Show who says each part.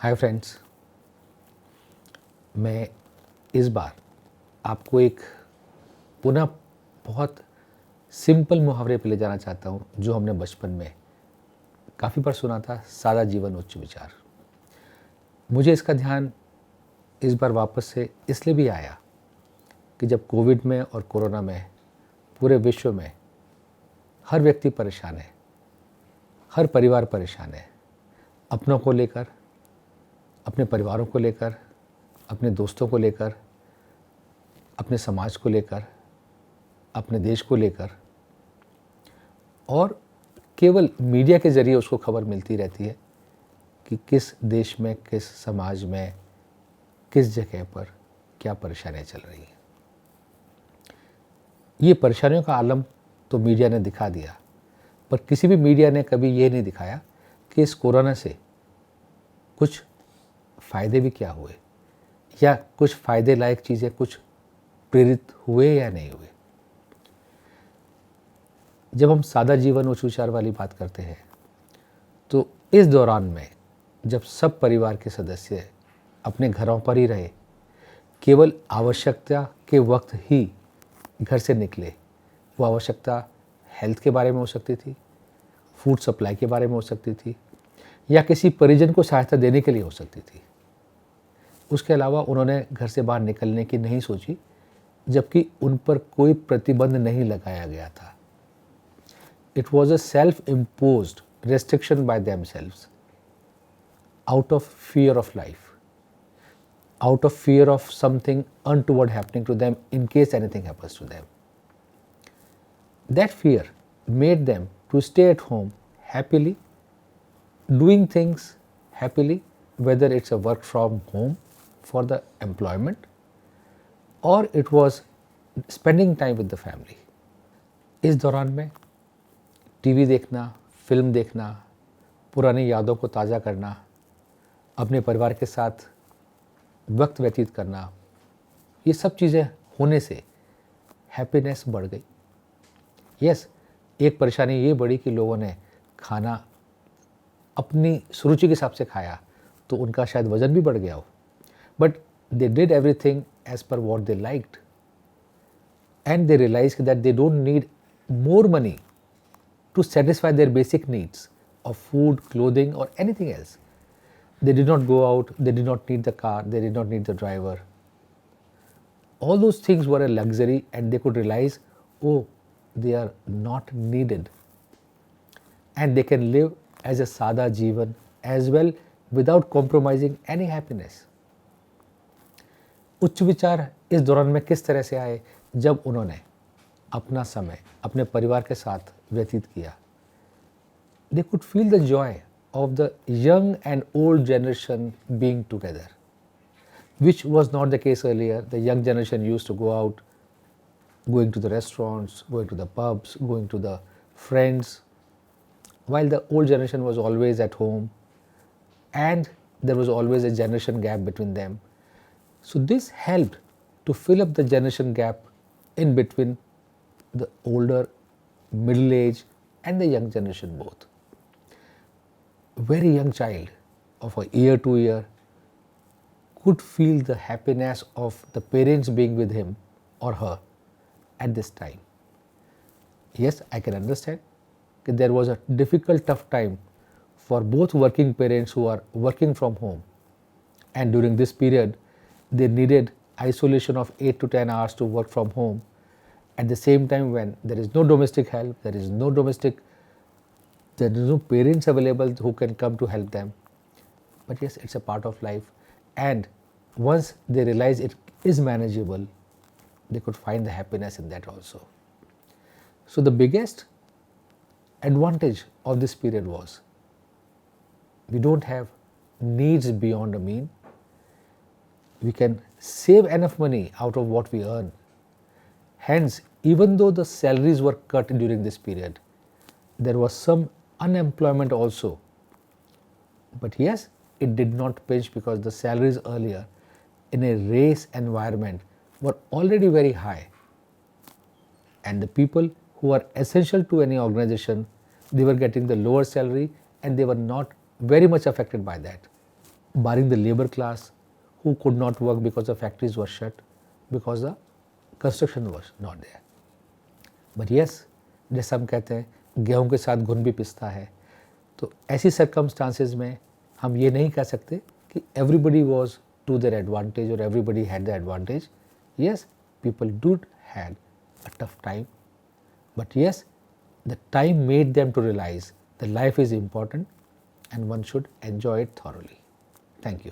Speaker 1: Hi friends, मैं इस बार आपको एक पुनः बहुत सिंपल मुहावरे पे ले जाना चाहता हूँ जो हमने बचपन में काफ़ी बार सुना था। सादा जीवन उच्च विचार। मुझे इसका ध्यान इस बार वापस से इसलिए भी आया कि जब कोविड में और कोरोना में पूरे विश्व में हर व्यक्ति परेशान है, हर परिवार परेशान है, अपनों को लेकर, अपने परिवारों को लेकर, अपने दोस्तों को लेकर, अपने समाज को लेकर, अपने देश को लेकर, और केवल मीडिया के ज़रिए उसको खबर मिलती रहती है कि किस देश में, किस समाज में, किस जगह पर क्या परेशानियाँ चल रही हैं। ये परेशानियों का आलम तो मीडिया ने दिखा दिया, पर किसी भी मीडिया ने कभी ये नहीं दिखाया कि इस कोरोना से कुछ फ़ायदे भी क्या हुए, या कुछ फ़ायदे लायक चीज़ें कुछ प्रेरित हुए या नहीं हुए। जब हम सादा जीवन उच्च विचार वाली बात करते हैं तो इस दौरान में जब सब परिवार के सदस्य अपने घरों पर ही रहे, केवल आवश्यकता के वक्त ही घर से निकले, वो आवश्यकता हेल्थ के बारे में हो सकती थी, फूड सप्लाई के बारे में हो सकती थी, या किसी परिजन को सहायता देने के लिए हो सकती थी। उसके अलावा उन्होंने घर से बाहर निकलने की नहीं सोची, जबकि उन पर कोई प्रतिबंध नहीं लगाया गया था। It was a self-imposed restriction by themselves, out of fear of life, out of fear of something untoward happening to them in case anything happens to them. That fear made them to stay at home happily, doing things happily, whether it's a work from home for the employment or it was spending time with the family. इस दौरान में TV देखना, film देखना, पुरानी यादों को ताज़ा करना, अपने परिवार के साथ वक्त व्यतीत करना, ये सब चीज़ें होने से हैप्पीनेस बढ़ गई। यस, एक परेशानी ये बढ़ी कि लोगों ने खाना अपनी सुरुचि के हिसाब से खाया तो उनका शायद वज़न भी बढ़ गया हो, but they did everything as per what they liked and they realize that they don't need more money to satisfy their basic needs of food, clothing or anything else. They did not go out, they did not need the car, they did not need the driver. All those things were a luxury and they could realize, oh, they are not needed. And they can live as a sada jeevan as well without compromising any happiness. उच्च विचार इस दौरान में किस तरह से आए, जब उन्होंने अपना समय अपने परिवार के साथ व्यतीत किया। They could feel the joy of the young and old generation being together, which was not the case earlier. The young generation used to go out, going to the restaurants, going to the pubs, going to the friends, while the old generation was always at home and there was always a generation gap between them. So this helped to fill up the generation gap in between the older, middle age and the young generation both. Very young child of a year, 2 year could feel the happiness of the parents being with him or her at this time. Yes, I can understand that there was a difficult, tough time for both working parents who are working from home, and during this period they needed isolation of 8 to 10 hours to work from home. At the same time, when there is no domestic help, there is no parents available who can come to help them. But yes, it's a part of life. And once they realize it is manageable, they could find the happiness in that also. So the biggest advantage of this period was we don't have needs beyond a mean. We can save enough money out of what we earn. Hence, even though the salaries were cut during this period, there was some unemployment also. But yes, it did not pinch because the salaries earlier in a race environment were already very high. And the people who are essential to any organization, they were getting the lower salary and they were not very much affected by that. barring the labor class who could not work because the factories were shut, because the construction was not there. But yes, जैसे हम कहते हैं गेहूं के साथ घुन भी पिसता है, तो ऐसी सर्कमस्टांसेस में हम ये नहीं कह सकते कि everybody was to their advantage or everybody had the advantage. Yes, people did had a tough time, but yes, the time made them to realize that life is important and one should enjoy it thoroughly. Thank you.